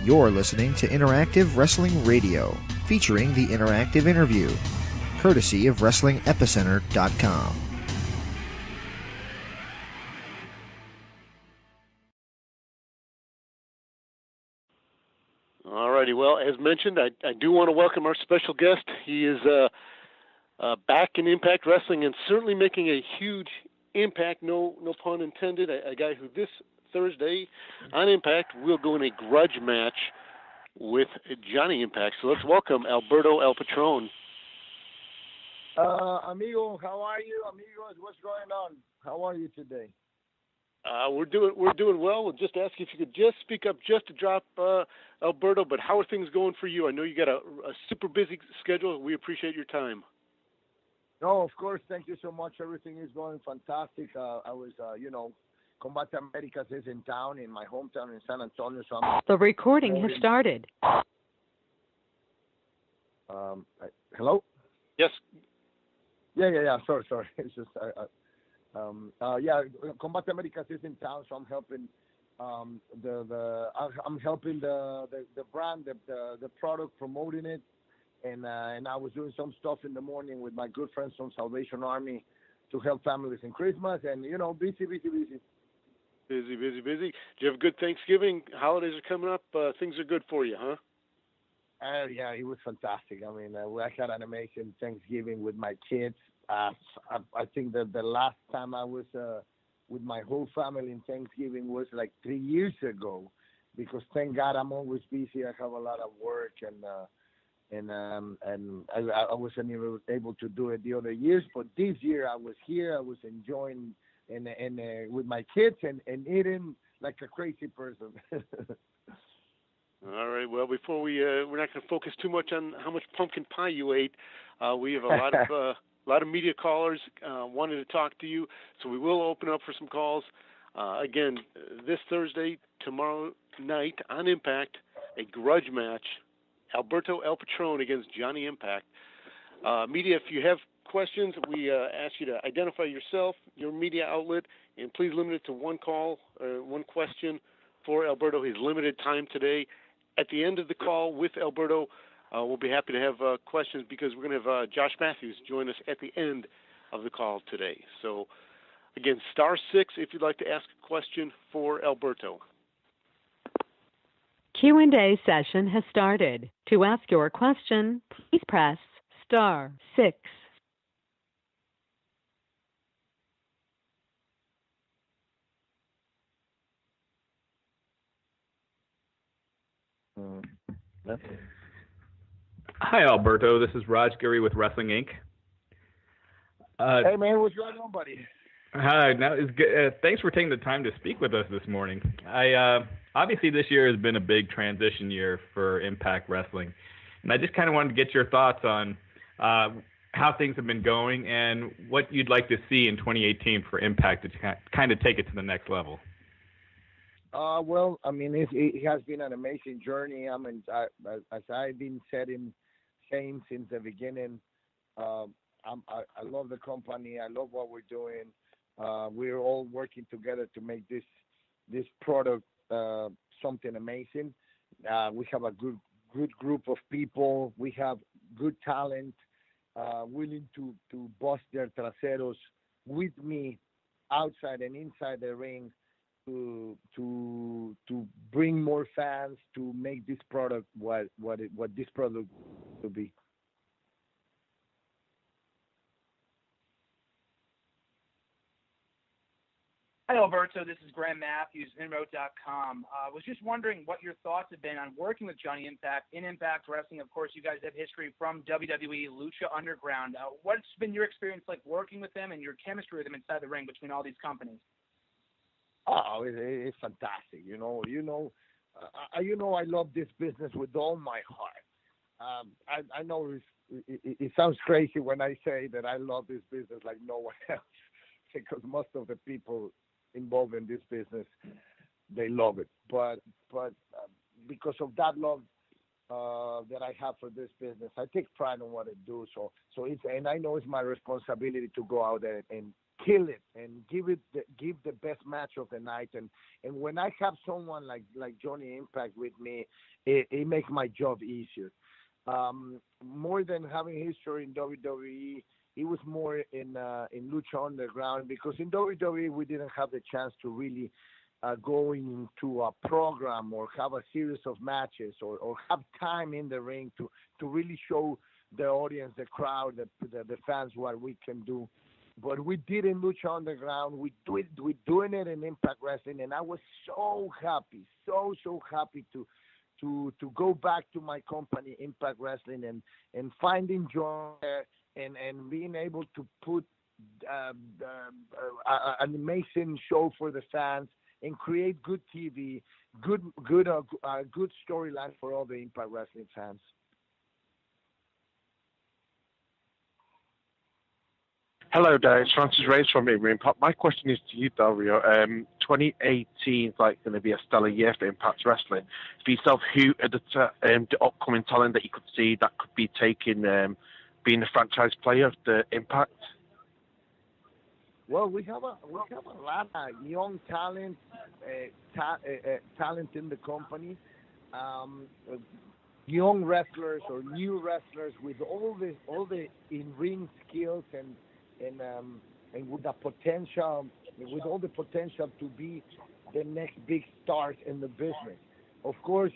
You're listening to Interactive Wrestling Radio, featuring the Interactive Interview, courtesy of WrestlingEpicenter.com. Alrighty, well, as mentioned, I do want to welcome our special guest. He is back in Impact Wrestling and certainly making a huge impact, no pun intended, a guy who this Thursday on Impact will go in a grudge match with Johnny Impact. So let's welcome Alberto El Patron. Amigo, how are you? Amigos, what's going on? How are you today? We're doing well. We'll just ask if you could just speak up just to drop Alberto, but how are things going for you? I know you got a super busy schedule. We appreciate your time. No, of course. Thank you so much. Everything is going fantastic. I was, Combate Americas is in town, in my hometown in San Antonio. So the recording has started. Hello? Yes. Yeah. Sorry. It's just, Combate Americas is in town, so I'm helping I'm helping the brand, the product, promoting it, and I was doing some stuff in the morning with my good friends from Salvation Army to help families in Christmas, and busy. Busy. Did you have a good Thanksgiving? Holidays are coming up. Things are good for you, huh? Yeah, it was fantastic. I mean, I had an amazing Thanksgiving with my kids. I think that the last time I was with my whole family in Thanksgiving was like 3 years ago, because thank God I'm always busy. I have a lot of work, and I wasn't even able to do it the other years. But this year I was here. I was enjoying and with my kids and eating like a crazy person. All right. Well, before we're not going to focus too much on how much pumpkin pie you ate. We have a lot of media callers wanted to talk to you, so we will open up for some calls. Again, this Thursday, tomorrow night on Impact, a grudge match, Alberto El Patron against Johnny Impact. Media, if you have questions, we ask you to identify yourself, your media outlet, and please limit it to one call or one question for Alberto. His limited time today. At the end of the call with Alberto, we'll be happy to have questions, because we're going to have Josh Matthews join us at the end of the call today. So, again, *6 if you'd like to ask a question for Alberto. Q&A session has started. To ask your question, please press *6. Hi, Alberto. This is Raj Giri with Wrestling Inc. Hey, man, what's going on, buddy? Hi. Now, thanks for taking the time to speak with us this morning. Obviously, this year has been a big transition year for Impact Wrestling, and I just kind of wanted to get your thoughts on how things have been going and what you'd like to see in 2018 for Impact to kind of take it to the next level. Well, I mean, it has been an amazing journey. I mean, as I've been saying since the beginning, I love the company. I love what we're doing. We're all working together to make this product something amazing. We have a good group of people. We have good talent, willing to bust their traseros with me outside and inside the ring, to bring more fans, to make this product what this product will be. Hi, Alberto. This is Graham Matthews, Inroad.com. I was just wondering what your thoughts have been on working with Johnny Impact in Impact Wrestling. Of course, you guys have history from WWE, Lucha Underground. What's been your experience like working with them and your chemistry with them inside the ring between all these companies? Oh, it's fantastic. I love this business with all my heart. I know it sounds crazy when I say that I love this business like no one else, because most of the people involved in this business, they love it. But because of that love that I have for this business, I take pride in what I do. So it's, and I know it's my responsibility to go out there and kill it and give the best match of the night. And when I have someone like Johnny Impact with me, it makes my job easier. More than having history in WWE, it was more in Lucha Underground, because in WWE we didn't have the chance to really go into a program or have a series of matches or have time in the ring to really show the audience, the crowd, the fans what we can do. But we did in Lucha Underground. We're doing it in Impact Wrestling, and I was so happy to go back to my company, Impact Wrestling, and finding joy and being able to put an amazing show for the fans and create good TV, good storyline for all the Impact Wrestling fans. Hello there, it's Francis Reyes from Impact. My question is to you, Dario. 2018 is going to be a stellar year for Impact Wrestling. For yourself, who are the upcoming talent that you could see that could be taking, being a franchise player of the Impact? Well, we have a lot of young talent in the company. Young wrestlers or new wrestlers with all the in-ring skills and with all the potential to be the next big stars in the business. Of course,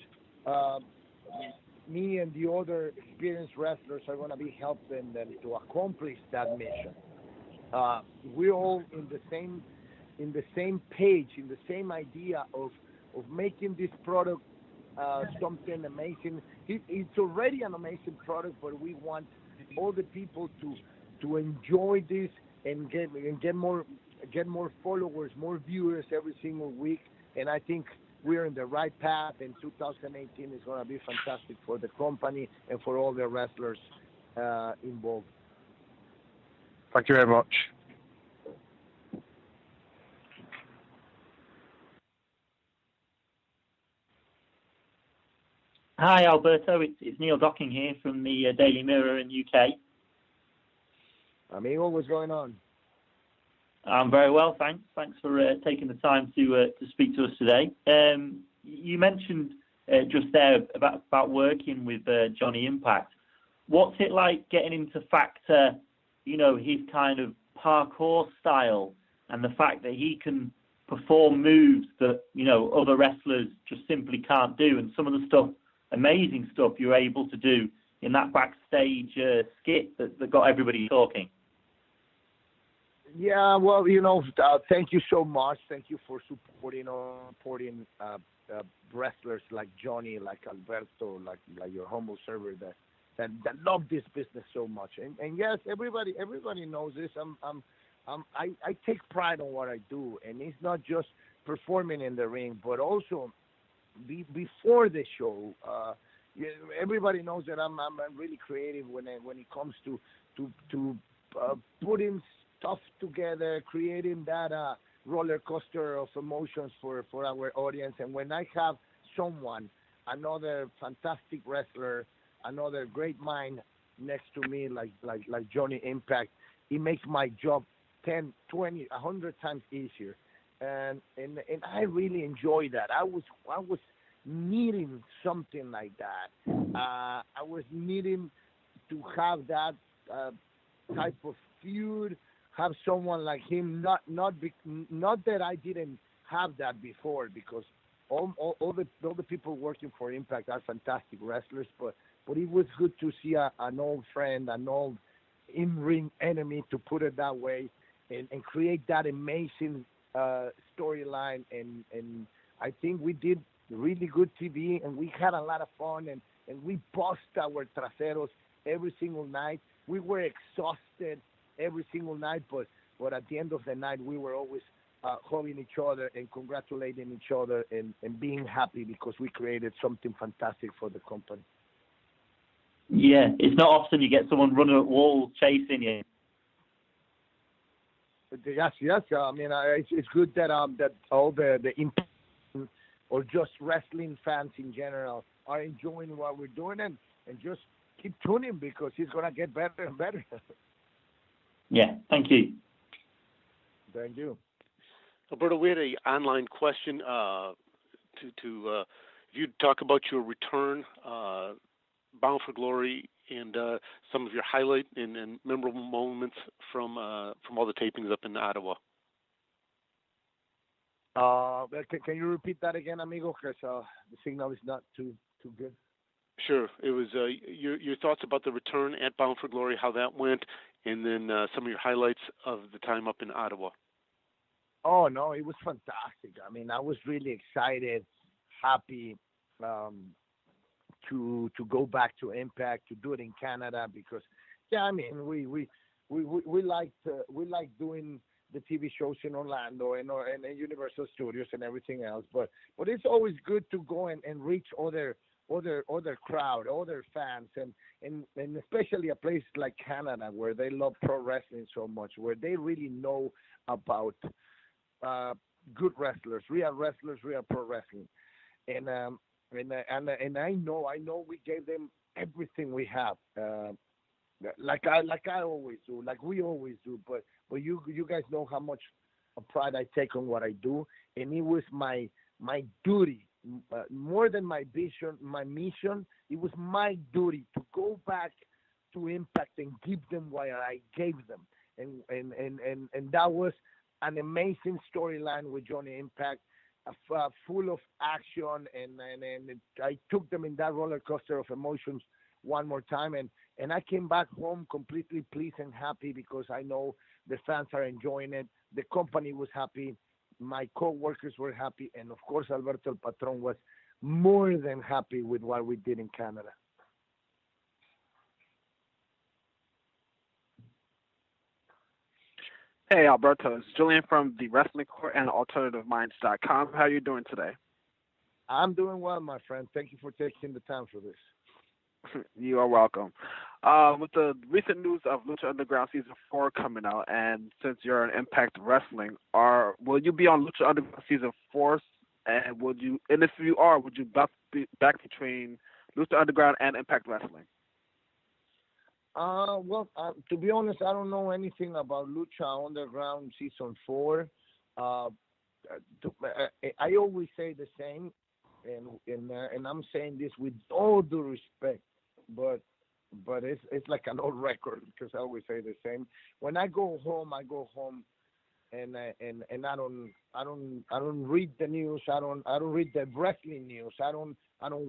me and the other experienced wrestlers are going to be helping them to accomplish that mission. We're all in the same page, in the same idea of making this product something amazing. It's already an amazing product, but we want all the people to enjoy this and get more followers, more viewers every single week. And I think we're in the right path, and 2018 is going to be fantastic for the company and for all the wrestlers involved. Thank you very much. Hi, Alberto. It's Neil Docking here from the Daily Mirror in UK. Amigo, what's going on? I'm very well, thanks. Thanks for taking the time to speak to us today. You mentioned just there about working with Johnny Impact. What's it like getting him to factor, his kind of parkour style and the fact that he can perform moves that, other wrestlers just simply can't do, and some of the amazing stuff you're able to do in that backstage skit that got everybody talking? Yeah, well, thank you so much. Thank you for supporting wrestlers like Johnny, like Alberto, like your humble server that love this business so much. And yes, everybody knows this. I take pride on what I do, and it's not just performing in the ring, but also before the show. Everybody knows that I'm really creative when it comes to putting stuff together, creating that roller coaster of emotions for our audience. And when I have another fantastic wrestler, another great mind next to me, like Johnny Impact, it makes my job 10, 20, 100 times easier. And I really enjoy that. I was needing something like that. I was needing to have that type of feud, have someone like him. Not that I didn't have that before, because all the people working for Impact are fantastic wrestlers, but it was good to see an old friend, an old in-ring enemy, to put it that way, and create that amazing storyline. And I think we did really good TV, and we had a lot of fun, and we bust our traseros every single night. We were exhausted every single night, but at the end of the night, we were always hugging each other and congratulating each other and being happy because we created something fantastic for the company. Yeah, it's not often you get someone running at walls chasing you. Yes. I mean, it's good that all the Impact or just wrestling fans in general are enjoying what we're doing, and just keep tuning, because it's gonna get better and better. Yeah, thank you. Thank you. Alberto, we had an online question if you'd talk about your return, Bound for Glory, and some of your highlight and memorable moments from all the tapings up in Ottawa. Can you repeat that again, amigo? Because the signal is not too good. Sure. It was your thoughts about the return at Bound for Glory, how that went, and then some of your highlights of the time up in Ottawa. Oh, no, it was fantastic. I mean, I was really excited, happy to go back to Impact, to do it in Canada because, yeah, I mean, we like doing the TV shows in Orlando and Universal Studios and everything else, but it's always good to go and reach other crowd, other fans, and especially a place like Canada where they love pro wrestling so much, where they really know about good wrestlers, real pro wrestling, and I know we gave them everything we have, like I always do, like we always do, but you guys know how much pride I take on what I do, and it was my duty, more than my vision, my mission. It was my duty to go back to Impact and give them what I gave them, and that was an amazing storyline with Johnny Impact, full of action, and I took them in that roller coaster of emotions one more time, and I came back home completely pleased and happy because I know the fans are enjoying it, the company was happy, my co-workers were happy, and of course Alberto El Patron was more than happy with what we did in Canada. Hey, Alberto. It's Julian from the Wrestling Court and AlternativeMinds.com. How are you doing today? I'm doing well, my friend. Thank you for taking the time for this. You are welcome. With the recent news of Lucha Underground Season 4 coming out, and since you're an Impact Wrestling, will you be on Lucha Underground Season 4? And if you are, would you back between Lucha Underground and Impact Wrestling? Well, to be honest, I don't know anything about Lucha Underground Season 4. I always say the same, and I'm saying this with all due respect, but it's like an old record because I always say the same. When I go home, and I don't read the news. I don't read the wrestling news. I don't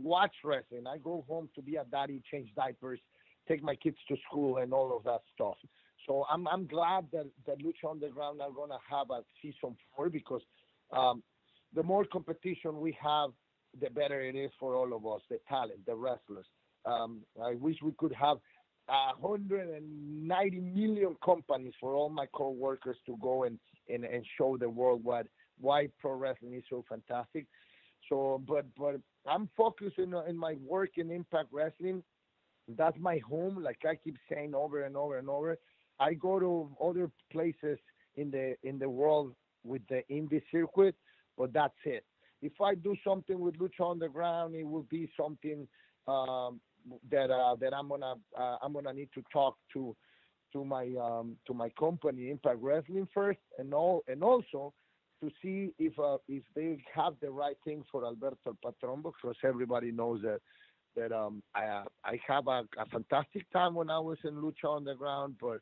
watch wrestling. I go home to be a daddy, change diapers, take my kids to school, and all of that stuff. So I'm glad that Lucha Underground are gonna have a season 4 because the more competition we have, the better it is for all of us, the talent, the wrestlers. I wish we could have 190 million companies for all my co-workers to go and show the world why pro wrestling is so fantastic. So, but I'm focusing in my work in Impact Wrestling. That's my home, like I keep saying over and over and over. I go to other places in the world with the indie circuit, but that's it. If I do something with Lucha Underground, it will be something that I'm gonna need to talk to my company Impact Wrestling first, and also to see if they have the right things for Alberto El Patron, because everybody knows that I have a fantastic time when I was in Lucha Underground, but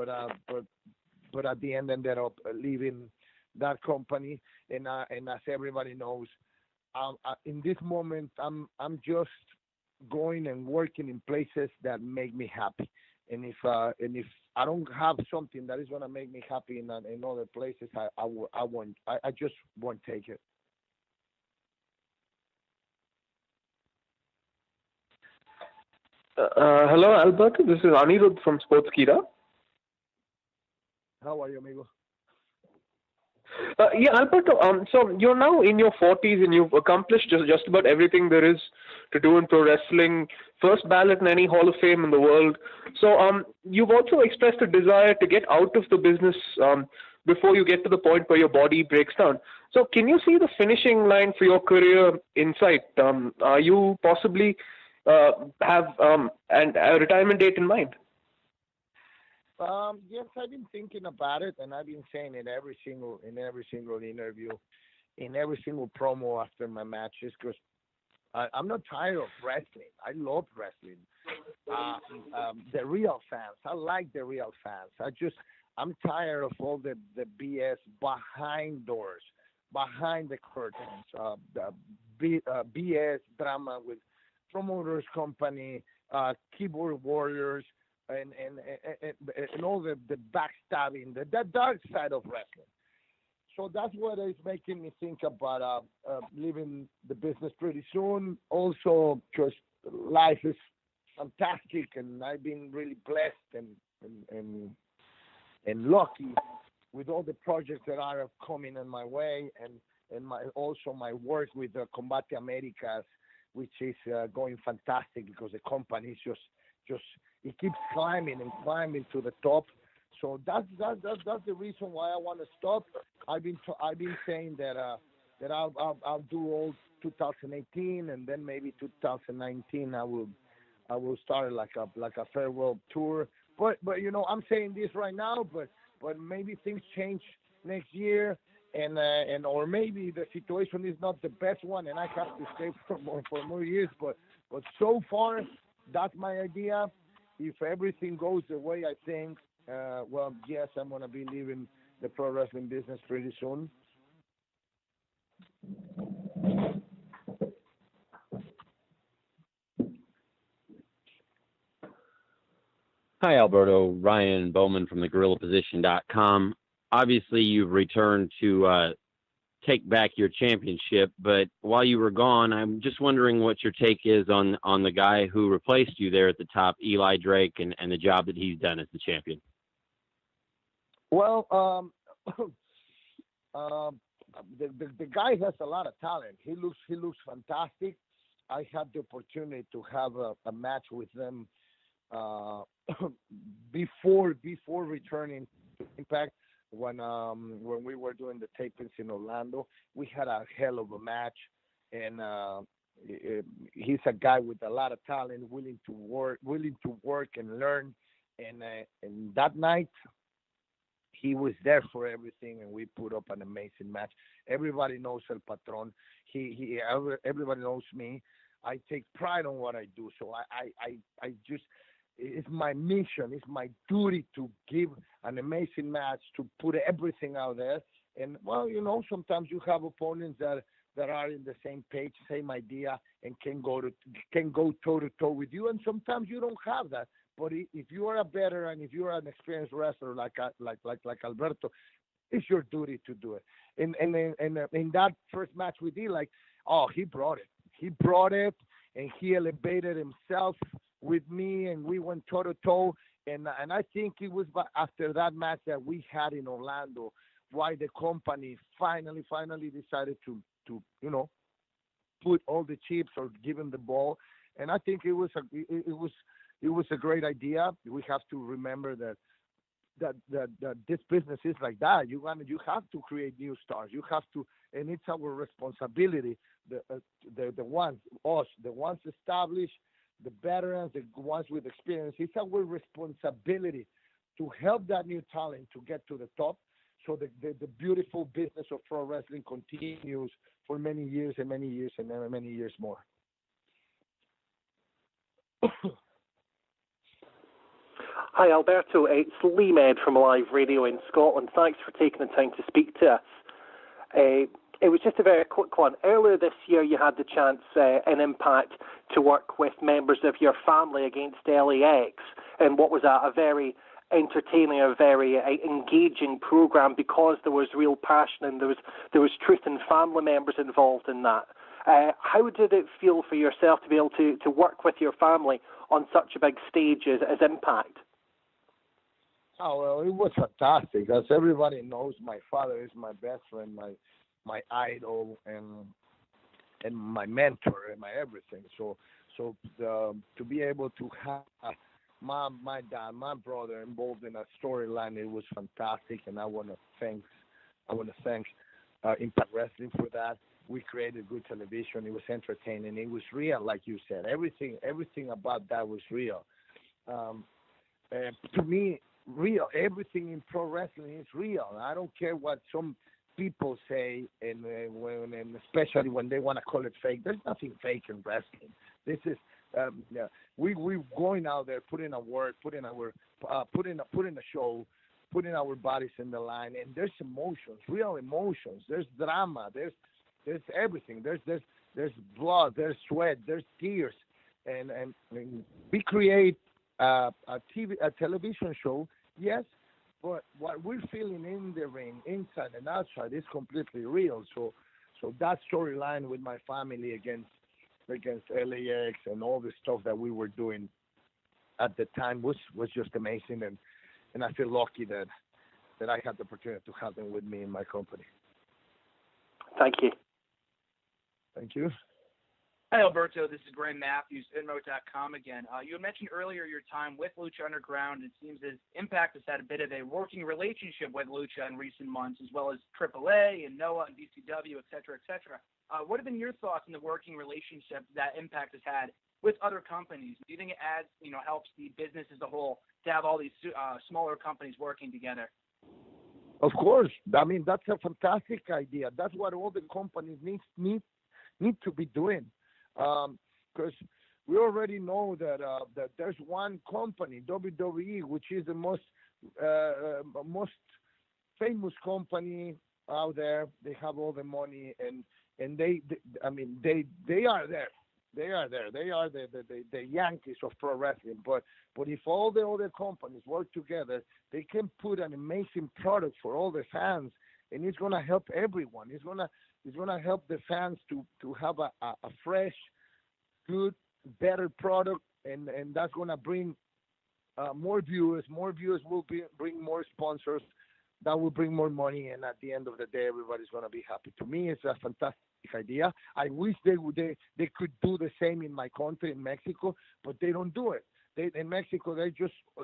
at the end ended up leaving that company, and as everybody knows, in this moment I'm just going and working in places that make me happy, and if I don't have something that is gonna make me happy in other places, I just won't take it. Hello, Alberto. This is Anirudh from Sportskeeda. How are you, amigo? Yeah, Alberto. So you're now in your 40s and you've accomplished just about everything there is to do in pro wrestling. First ballot in any Hall of Fame in the world. So you've also expressed a desire to get out of the business before you get to the point where your body breaks down. So can you see the finishing line for your career in sight? Are you possibly have a retirement date in mind? Yes, I've been thinking about it, and I've been saying it every single interview, in every single promo after my matches, because I'm not tired of wrestling. I love wrestling. The real fans. I like the real fans. I'm tired of all the BS behind doors, behind the curtains, BS drama with promoters company, keyboard warriors, and all the backstabbing, the dark side of wrestling. So that's what is making me think about leaving the business pretty soon. Also, because life is fantastic, and I've been really blessed and lucky with all the projects that are coming in my way, and my work with Combate Americas, which is going fantastic because the company is just it keeps climbing and climbing to the top. So that's the reason why I want to stop. I've been saying that I'll do all 2018, and then maybe 2019 I will start like a farewell tour. But I'm saying this right now, but maybe things change next year, and or maybe the situation is not the best one, and I have to stay for more years. But so far, that's my idea. If everything goes the way I think, well, yes, I'm gonna be leaving the pro wrestling business pretty soon. Hi, Alberto. Ryan Bowman from thegorillaposition.com. Obviously, you've returned to take back your championship, but while you were gone, I'm just wondering what your take is on the guy who replaced you there at the top, Eli Drake, and the job that he's done as the champion. Well, the guy has a lot of talent. He looks fantastic. I had the opportunity to have a match with them before returning to Impact, when we were doing the tapings in Orlando. We had a hell of a match, and he's a guy with a lot of talent, willing to work and learn. And that night, he was there for everything, and we put up an amazing match. Everybody knows El Patron. Everybody knows me. I take pride on what I do. So I just, it's my mission, it's my duty to give an amazing match, to put everything out there. And well, sometimes you have opponents that are in the same page, same idea, and can go toe to toe with you. And sometimes you don't have that. But if you are a veteran, if you are an experienced wrestler like Alberto, it's your duty to do it. And in that first match with Eli, he brought it. He brought it, and he elevated himself with me, and we went toe to toe. And I think it was after that match that we had in Orlando why the company finally decided to put all the chips or give him the ball. And I think it was a great idea. We have to remember that this business is like that. You have to create new stars. You have to, and it's our responsibility. The ones established, the veterans, the ones with experience. It's our responsibility to help that new talent to get to the top, so the beautiful business of pro wrestling continues for many years and many years and many years more. Hi, Alberto. It's Lee Med from Live Radio in Scotland. Thanks for taking the time to speak to us. It was just a very quick one. Earlier this year, you had the chance in Impact to work with members of your family against LAX, and what was a very entertaining, a very engaging program, because there was real passion and there was truth, and family members involved in that. How did it feel for yourself to be able to work with your family on such a big stage as Impact? Oh, well, it was fantastic. As everybody knows, my father is my best friend, my idol, and my mentor, and my everything. So to be able to have my dad, my brother involved in a storyline, it was fantastic, and I want to thank Impact Wrestling for that. We created good television. It was entertaining. It was real, like you said. Everything about that was real. To me, real. Everything in pro wrestling is real. I don't care what some people say, and especially when they want to call it fake. There's nothing fake in wrestling. This is we're going out there, putting a work, putting a show, putting our bodies in the line, and there's emotions, real emotions. There's drama. There's everything. There's blood. There's sweat. There's tears, and we create a television show, yes, but what we're feeling in the ring, inside and outside, is completely real. So that storyline with my family against LAX and all the stuff that we were doing at the time was just amazing, and I feel lucky that I had the opportunity to have them with me in my company. Thank you. Thank you. Hi, Alberto. This is Graham Matthews, Inmo.com again. You had mentioned earlier your time with Lucha Underground. It seems as Impact has had a bit of a working relationship with Lucha in recent months, as well as AAA and NOAH and BCW, et cetera, et cetera. What have been your thoughts on the working relationship that Impact has had with other companies? Do you think it adds, helps the business as a whole to have all these smaller companies working together? Of course. I mean, that's a fantastic idea. That's what all the companies need to be doing. Because we already know that there's one company, WWE, which is the most famous company out there. They have all the money, and they are there. They are there. They are the Yankees of pro wrestling. But if all the other companies work together, they can put an amazing product for all the fans, and it's gonna help everyone. It's gonna help the fans to have a fresh, good, better product, and that's gonna bring more viewers. More viewers will bring more sponsors. That will bring more money, and at the end of the day, everybody's gonna be happy. To me, it's a fantastic idea. I wish they could do the same in my country, in Mexico, but they don't do it. In Mexico,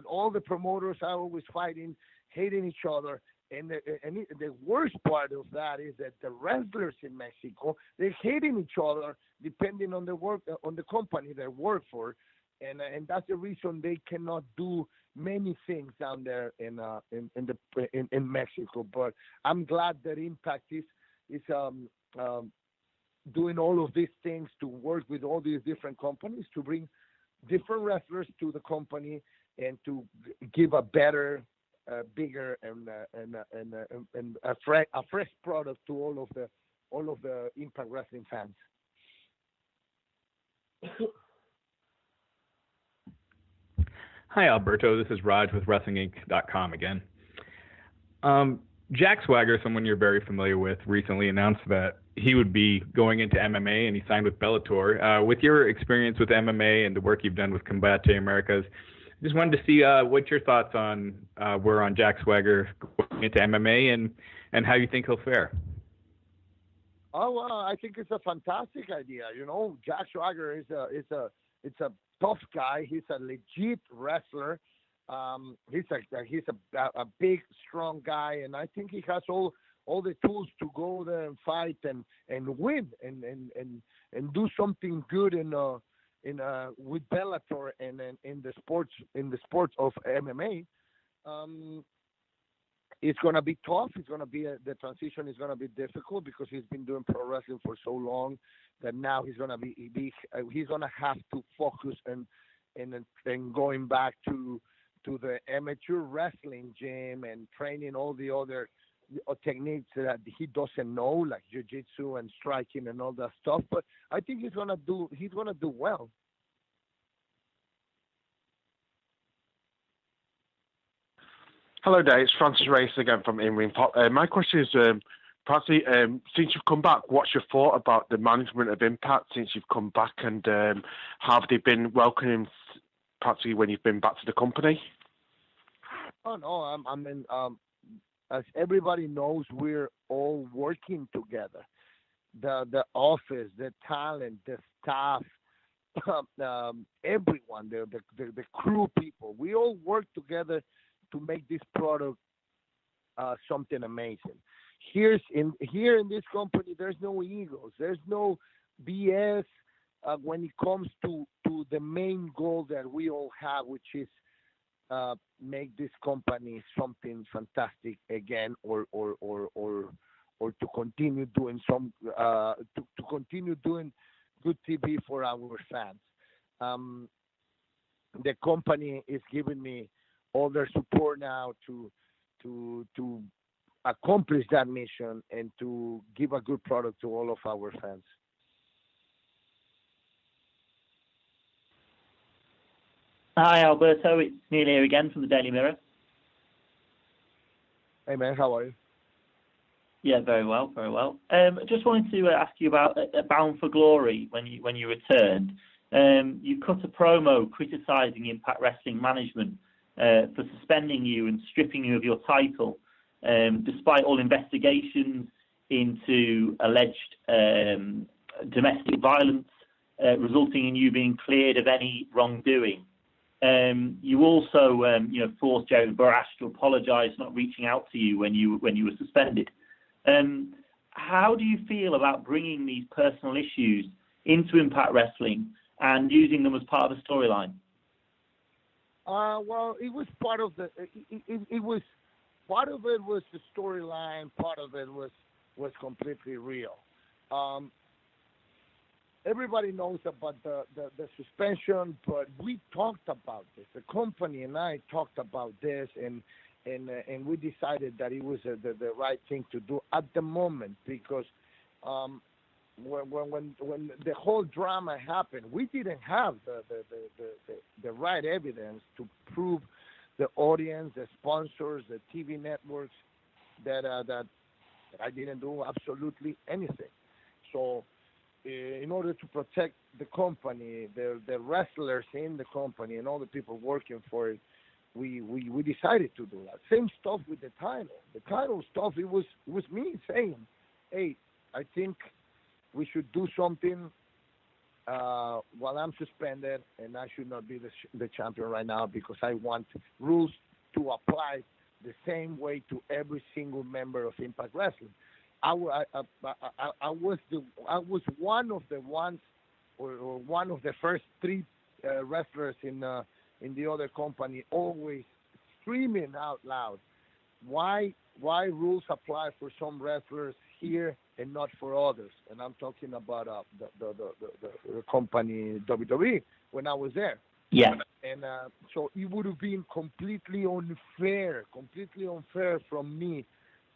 all the promoters are always fighting, hating each other. And the worst part of that is that the wrestlers in Mexico, they're hating each other depending on the company they work for, and that's the reason they cannot do many things down there in Mexico. But I'm glad that Impact is doing all of these things to work with all these different companies to bring different wrestlers to the company and to give a better, bigger and a fresh product to all of the Impact Wrestling fans. Hi, Alberto. This is Raj with WrestlingInc.com again. Jack Swagger, someone you're very familiar with, recently announced that he would be going into MMA, and he signed with Bellator. With your experience with MMA and the work you've done with Combate Americas, just wanted to see what your thoughts were on Jack Swagger going into MMA and how you think he'll fare. Oh, well, I think it's a fantastic idea. Jack Swagger is a tough guy. He's a legit wrestler. He's a big, strong guy, and I think he has all the tools to go there and fight and win and do something good with Bellator and in the sports of MMA. It's gonna be tough. It's gonna be the transition is gonna be difficult because he's been doing pro wrestling for so long that now he's gonna have to focus and going back to the amateur wrestling gym and training all the other techniques that he doesn't know, like jiu-jitsu and striking and all that stuff. But I think he's gonna do well. Hello there, it's Francis Race again from In-Ring Pop. My question is, practically, since you've come back, what's your thought about the management of Impact since you've come back, and have they been welcoming practically when you've been back to the company? Oh no, as everybody knows, we're all working together. The office, the talent, the staff, everyone, the crew people, we all work together to make this product something amazing. Here in this company, there's no egos, there's no BS when it comes to the main goal that we all have, which is make this company something fantastic again, or to continue doing to continue doing good TV for our fans. The company is giving me all their support now to accomplish that mission and to give a good product to all of our fans. Hi, Alberto. It's Neil here again from the Daily Mirror. Hey, man. How are you? Yeah, very well, very well. Just wanted to ask you about Bound for Glory when you returned. You cut a promo criticising Impact Wrestling management for suspending you and stripping you of your title, despite all investigations into alleged domestic violence, resulting in you being cleared of any wrongdoing. You also, forced Jerry Borash to apologise for not reaching out to you when you were suspended. How do you feel about bringing these personal issues into Impact Wrestling and using them as part of the storyline? Well, it was part of the. It was part of it was the storyline. Part of it was completely real. Everybody knows about the suspension, but we talked about this. The company and I talked about this, and we decided that it was the right thing to do at the moment, because when the whole drama happened, we didn't have the right evidence to prove the audience, the sponsors, the TV networks that I didn't do absolutely anything. So, in order to protect the company, the wrestlers in the company, and all the people working for it, we decided to do that. Same stuff with the title. The title stuff, it was me saying, hey, I think we should do something while I'm suspended, and I should not be the champion right now, because I want rules to apply the same way to every single member of Impact Wrestling. I was one of the ones, or one of the first three wrestlers in the other company, always screaming out loud, why rules apply for some wrestlers here and not for others. And I'm talking about the company WWE when I was there. Yeah. And so it would have been completely unfair from me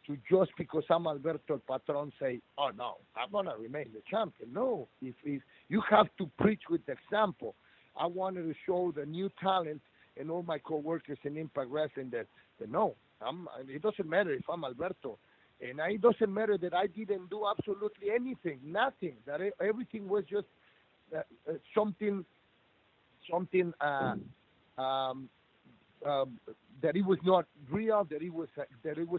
to, just because I'm Alberto El Patron, say, oh no, I'm gonna remain the champion. No, if you have to preach with example. I wanted to show the new talent and all my coworkers in Impact Wrestling that no, it doesn't matter if I'm Alberto, and it doesn't matter that I didn't do absolutely anything, nothing. That everything was just something. That it was not real, that it was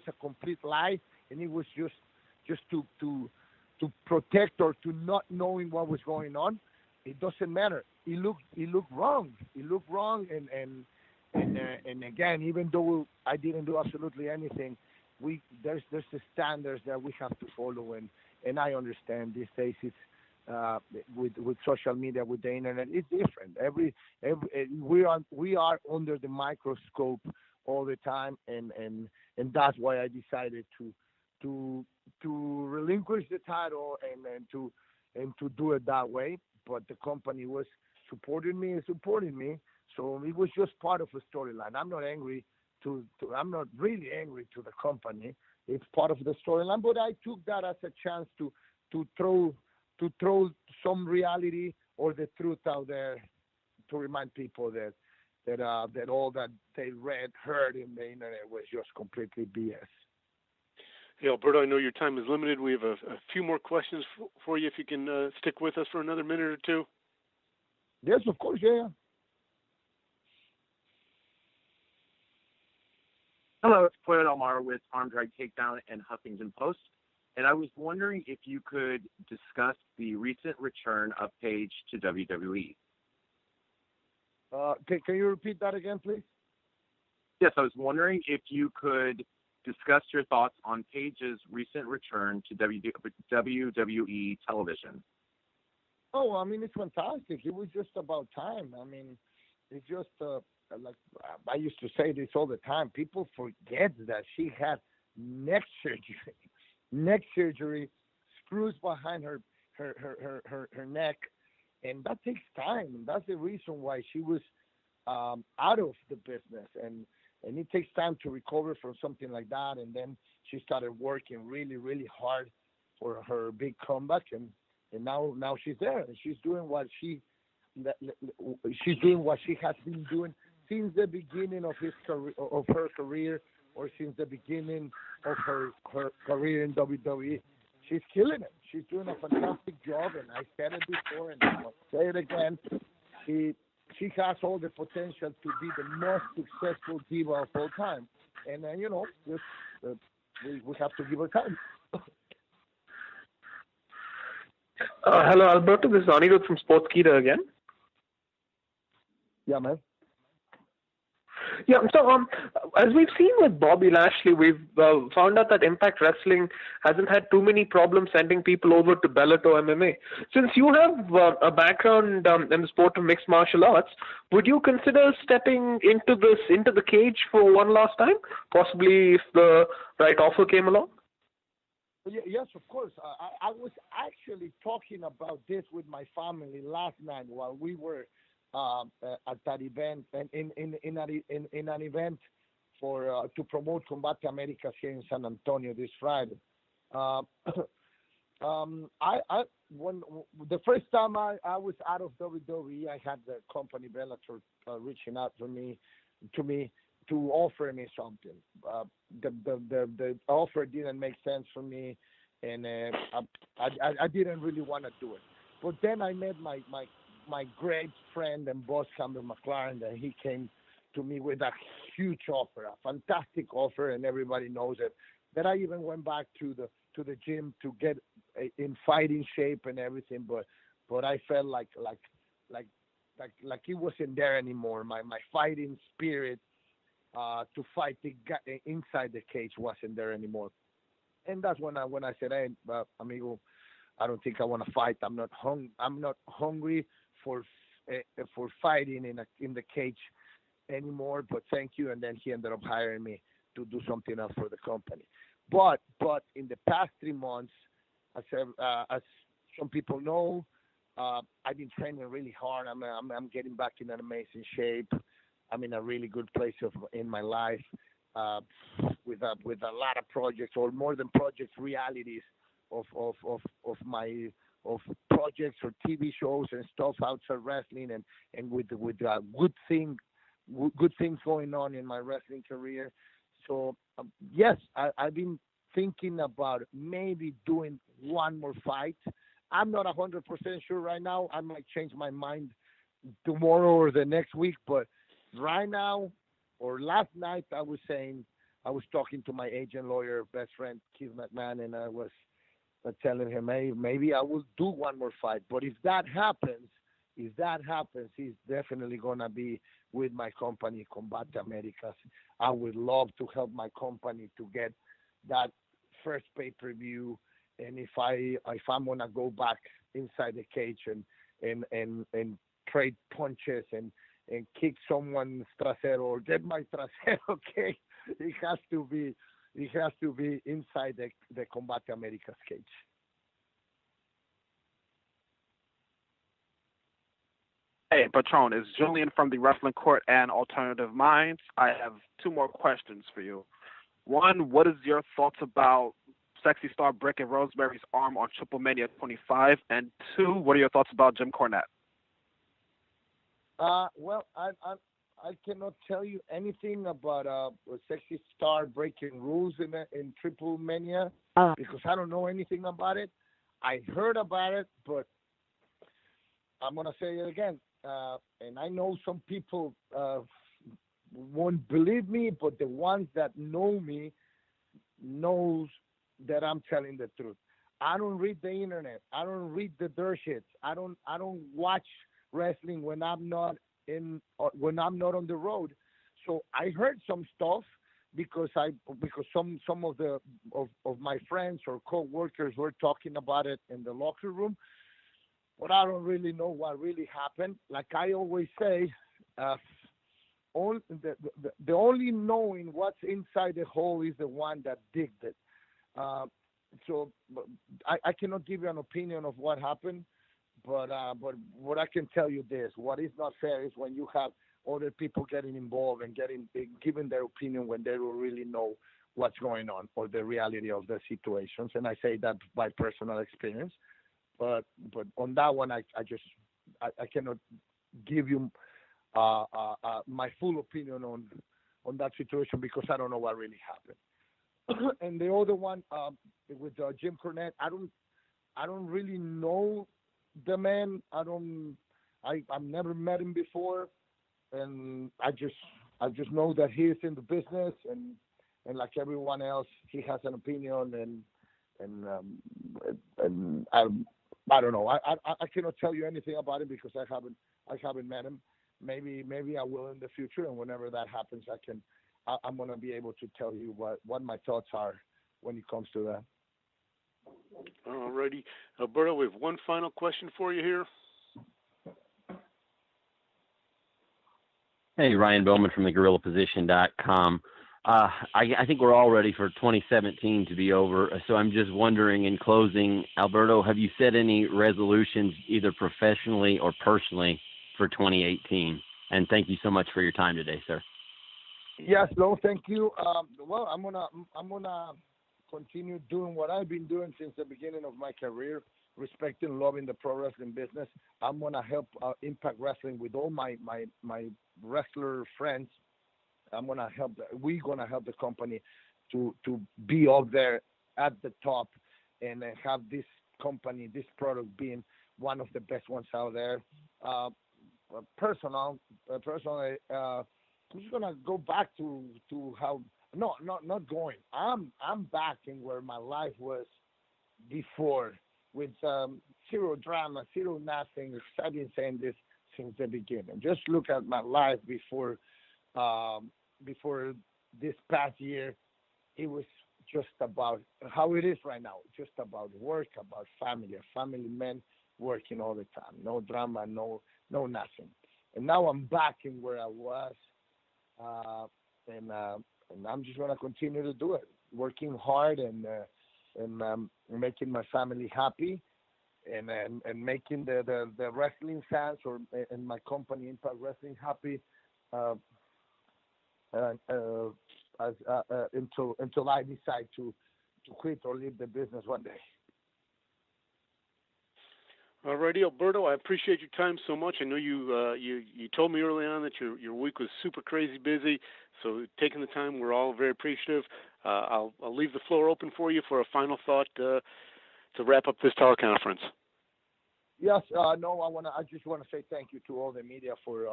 a complete lie, and it was just to protect, or to not knowing what was going on. It doesn't matter. It looked wrong. And again, even though I didn't do absolutely anything, there's the standards that we have to follow, and I understand these days it's with social media, with the internet, it's different. We are under the microscope all the time, and that's why I decided to relinquish the title and to do it that way. But the company was supporting me, so it was just part of the storyline. I'm not angry I'm not really angry to the company. It's part of the storyline, but I took that as a chance to throw some reality or the truth out there, to remind people that all that they heard in the internet was just completely BS. Hey, Alberto, I know your time is limited. We have a few more questions for you, if you can stick with us for another minute or two. Yes, of course, yeah. Hello, it's Claire Delmar with Arm Drag Takedown and Huffington Post. And I was wondering if you could discuss the recent return of Paige to WWE. Can you repeat that again, please? Yes, I was wondering if you could discuss your thoughts on Paige's recent return to WWE television. Oh, I mean, it's fantastic. It was just about time. I mean, it's just I used to say this all the time. People forget that she had neck surgery, screws behind her neck, and that takes time. That's the reason why she was out of the business, and it takes time to recover from something like that. And then she started working really, really hard for her big comeback, and now she's there, and she's doing what she has been doing since the beginning of her career, or since the beginning of her career in WWE. She's killing it. She's doing a fantastic job, and I said it before, and I'll say it again. She has all the potential to be the most successful diva of all time, and we have to give her time. Hello, Alberto. This is Anirudh from Sportskeeda again. Yeah, man. Yeah, so as we've seen with Bobby Lashley, we've found out that Impact Wrestling hasn't had too many problems sending people over to Bellator MMA. Since you have a background in the sport of mixed martial arts, would you consider stepping into the cage for one last time, possibly if the right offer came along? Yes, of course. I was actually talking about this with my family last night while we were at that event, and in an event for to promote Combate Americas here in San Antonio this Friday. When the first time I was out of WWE, I had the company Bellator reaching out to me to offer me something. The offer didn't make sense for me, and I didn't really want to do it. But then I met my great friend and boss, Campbell McLaren, and he came to me with a huge offer, a fantastic offer, and everybody knows it. That I even went back to the gym to get in fighting shape and everything, but I felt like it wasn't there anymore. My fighting spirit to fight inside the cage wasn't there anymore, and that's when I said, "Hey, amigo, I don't think I want to fight. I'm not hungry for fighting in the cage anymore, but thank you." And then he ended up hiring me to do something else for the company. But in the past 3 months, as some people know, I've been training really hard. I'm getting back in an amazing shape. I'm in a really good place in my life, with a lot of projects, or more than projects, realities of projects or TV shows and stuff outside wrestling, and with good things going on in my wrestling career. So yes, I've been thinking about maybe doing one more fight. I'm not 100% sure right now. I might change my mind tomorrow or the next week, but right now, or last night, I was talking to my agent, lawyer, best friend, Keith McMahon, and I was telling him, hey, maybe I will do one more fight. But if that happens, he's definitely going to be with my company, Combate Americas. I would love to help my company to get that first pay-per-view. And if I'm going to go back inside the cage and trade punches and kick someone's trasero or get my trasero kicked, it has to be inside the Combate Americas cage. Hey, Patron, it's Julian from the Wrestling Court and Alternative Minds. I have 2 more questions for you. One, what is your thoughts about Sexy Star breaking Rosemary's arm on Triple Mania 25? And 2, what are your thoughts about Jim Cornette? Well, I cannot tell you anything about Sexy Star breaking rules in Triple Mania because I don't know anything about it. I heard about it, but I'm gonna say it again. And I know some people won't believe me, but the ones that know me knows that I'm telling the truth. I don't read the internet. I don't read the dirt sheets. I don't watch wrestling when I'm not on the road. So I heard some stuff because some of my friends or co-workers were talking about it in the locker room, but I don't really know what really happened. Like I always say, the only knowing what's inside the hole is the one that digged it. So I cannot give you an opinion of what happened, but what I can tell you this: what is not fair is when you have other people getting involved and giving their opinion when they don't really know what's going on or the reality of the situations. And I say that by personal experience. But on that one, I cannot give you my full opinion on that situation because I don't know what really happened. And the other one with Jim Cornette, I don't really know the man. I've never met him before, and I just know that he is in the business, and like everyone else, he has an opinion, and I don't know. I cannot tell you anything about him because I haven't met him. Maybe I will in the future, and whenever that happens, I'm gonna be able to tell you what my thoughts are when it comes to that. All righty, Alberto, we have one final question for you here. Hey, Ryan Bowman from thegorillaposition.com. I think we're all ready for 2017 to be over. So I'm just wondering, in closing, Alberto, have you set any resolutions, either professionally or personally, for 2018? And thank you so much for your time today, sir. Yes, no, thank you. Well, I'm gonna continue doing what I've been doing since the beginning of my career, respecting, loving the pro wrestling business. I'm gonna help Impact Wrestling with all my wrestler friends. We're gonna help the company to be up there at the top and have this company, this product being one of the best ones out there. Personally, I'm just gonna go back to how. No, not going. I'm back in where my life was before, with zero drama, zero nothing. I've been saying this since the beginning. Just look at my life before this past year. It was just about how it is right now. Just about work, about family, a family man working all the time. No drama, no nothing. And now I'm back in where I was, and I'm just gonna continue to do it, working hard and making my family happy, and making the wrestling fans and my company Impact Wrestling happy, until I decide to quit or leave the business one day. Alrighty, Alberto, I appreciate your time so much. I know you told me early on that your week was super crazy busy, so taking the time, we're all very appreciative. I'll leave the floor open for you for a final thought to wrap up this teleconference. Yes, no, I just want to say thank you to all the media for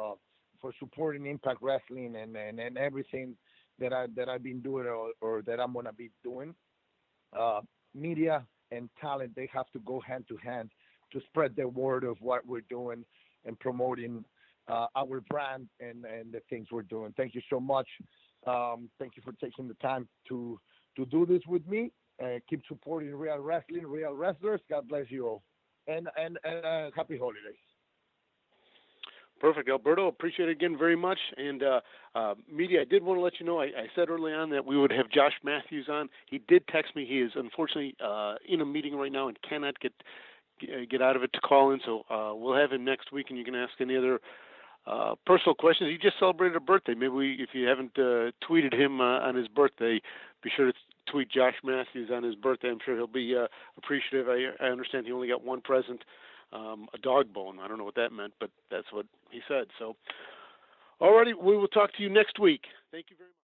supporting Impact Wrestling and everything that I've been doing or that I'm gonna be doing. Media and talent, they have to go hand to hand to spread the word of what we're doing and promoting our brand and the things we're doing. Thank you so much. Thank you for taking the time to do this with me. Keep supporting real wrestling, real wrestlers. God bless you all. And happy holidays. Perfect, Alberto. Appreciate it again very much. And media, I did want to let you know, I said early on that we would have Josh Matthews on. He did text me. He is unfortunately in a meeting right now and cannot get out of it to call in. So we'll have him next week, and you can ask any other personal questions. He just celebrated a birthday. Maybe if you haven't tweeted him on his birthday, be sure to tweet Josh Matthews on his birthday. I'm sure he'll be appreciative. I understand he only got one present. A dog bone. I don't know what that meant, but that's what he said. So, alrighty, we will talk to you next week. Thank you very much.